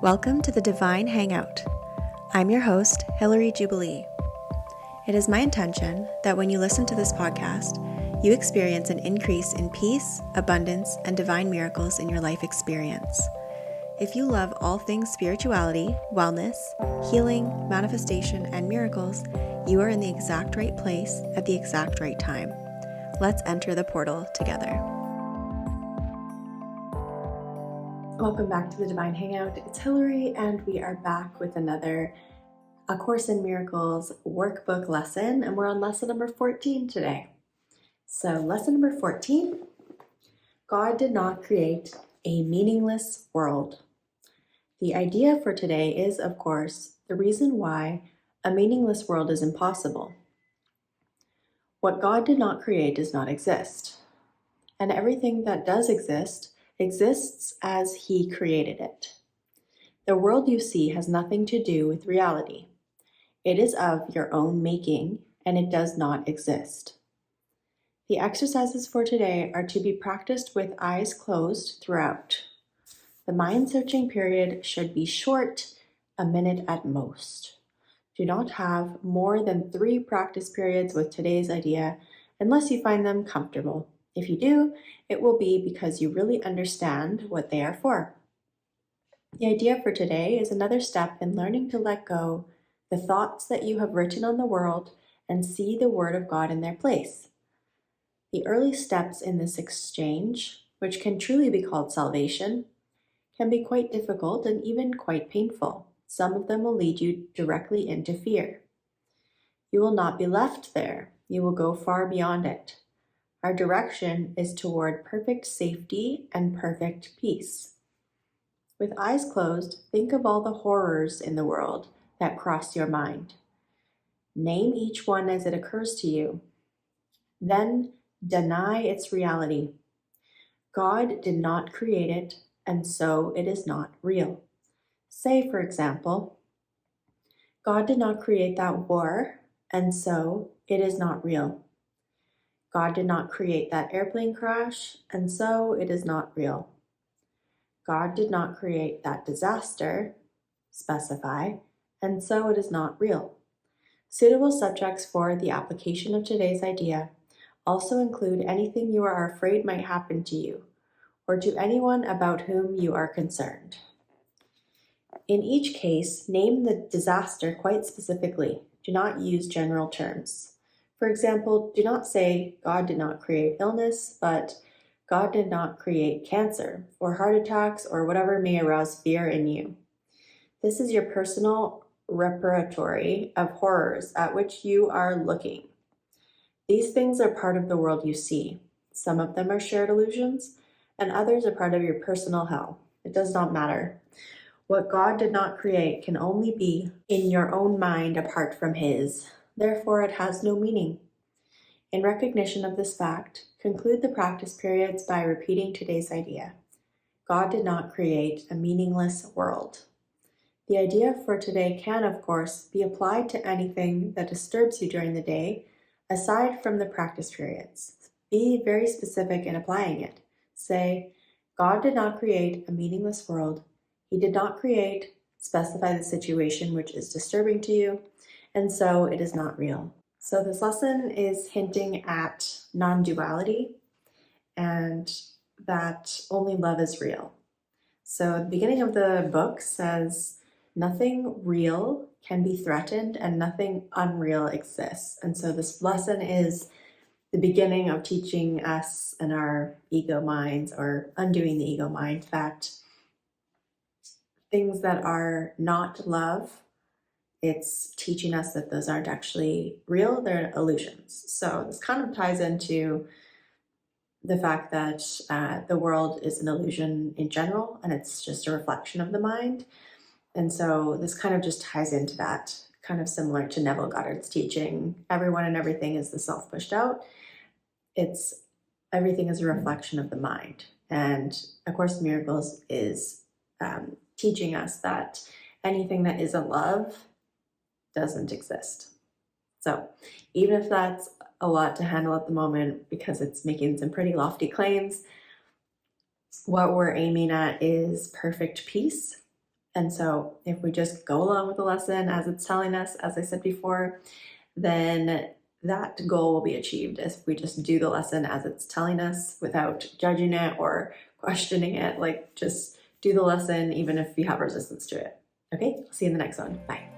Welcome to the Divine Hangout. I'm your host, Hilary Jubilee. It is my intention that when you listen to this podcast, you experience an increase in peace, abundance, and divine miracles in your life experience. If you love all things spirituality, wellness, healing, manifestation, and miracles, you are in the exact right place at the exact right time. Let's enter the portal together. Welcome back to the Divine Hangout. It's Hilary, and we are back with another A Course in Miracles workbook lesson, and we're on lesson number 14 today. So lesson number 14, God did not create a meaningless world. The idea for today is, of course, the reason why a meaningless world is impossible. What God did not create does not exist, and everything that does exist exists as He created it. The world you see has nothing to do with reality. It is of your own making, and it does not exist. The exercises for today are to be practiced with eyes closed throughout. The mind-searching period should be short, a minute at most. Do not have more than 3 practice periods with today's idea unless you find them comfortable. If you do, it will be because you really understand what they are for. The idea for today is another step in learning to let go the thoughts that you have written on the world and see the Word of God in their place. The early steps in this exchange, which can truly be called salvation, can be quite difficult and even quite painful. Some of them will lead you directly into fear. You will not be left there. You will go far beyond it. Our direction is toward perfect safety and perfect peace. With eyes closed, think of all the horrors in the world that cross your mind. Name each one as it occurs to you. Then deny its reality. God did not create it, and so it is not real. Say, for example, God did not create that war, and so it is not real. God did not create that airplane crash, and so it is not real. God did not create that disaster, specify, and so it is not real. Suitable subjects for the application of today's idea also include anything you are afraid might happen to you, or to anyone about whom you are concerned. In each case, name the disaster quite specifically. Do not use general terms. For example, do not say, God did not create illness, but God did not create cancer, or heart attacks, or whatever may arouse fear in you. This is your personal repertory of horrors at which you are looking. These things are part of the world you see. Some of them are shared illusions, and others are part of your personal hell. It does not matter. What God did not create can only be in your own mind apart from His. Therefore, it has no meaning. In recognition of this fact, conclude the practice periods by repeating today's idea. God did not create a meaningless world. The idea for today can, of course, be applied to anything that disturbs you during the day, aside from the practice periods. Be very specific in applying it. Say, God did not create a meaningless world. He did not create, specify the situation which is disturbing to you, and so it is not real. So this lesson is hinting at non-duality and that only love is real. So the beginning of the book says, nothing real can be threatened and nothing unreal exists. And so this lesson is the beginning of teaching us and our ego minds, or undoing the ego mind, that things that are not love, it's teaching us that those aren't actually real, they're illusions. So this kind of ties into the fact that the world is an illusion in general, and it's just a reflection of the mind. And so this kind of just ties into that, kind of similar to Neville Goddard's teaching. Everyone and everything is the self pushed out. Everything is a reflection of the mind. And A Course in Miracles is teaching us that anything that isn't love doesn't exist. So even if that's a lot to handle at the moment because it's making some pretty lofty claims, what we're aiming at is perfect peace And so if we just go along with the lesson as it's telling us, as I said before, then that goal will be achieved if we just do the lesson as it's telling us without judging it or questioning it. Like, just do the lesson even if you have resistance to it. Okay, see you in the next one. Bye.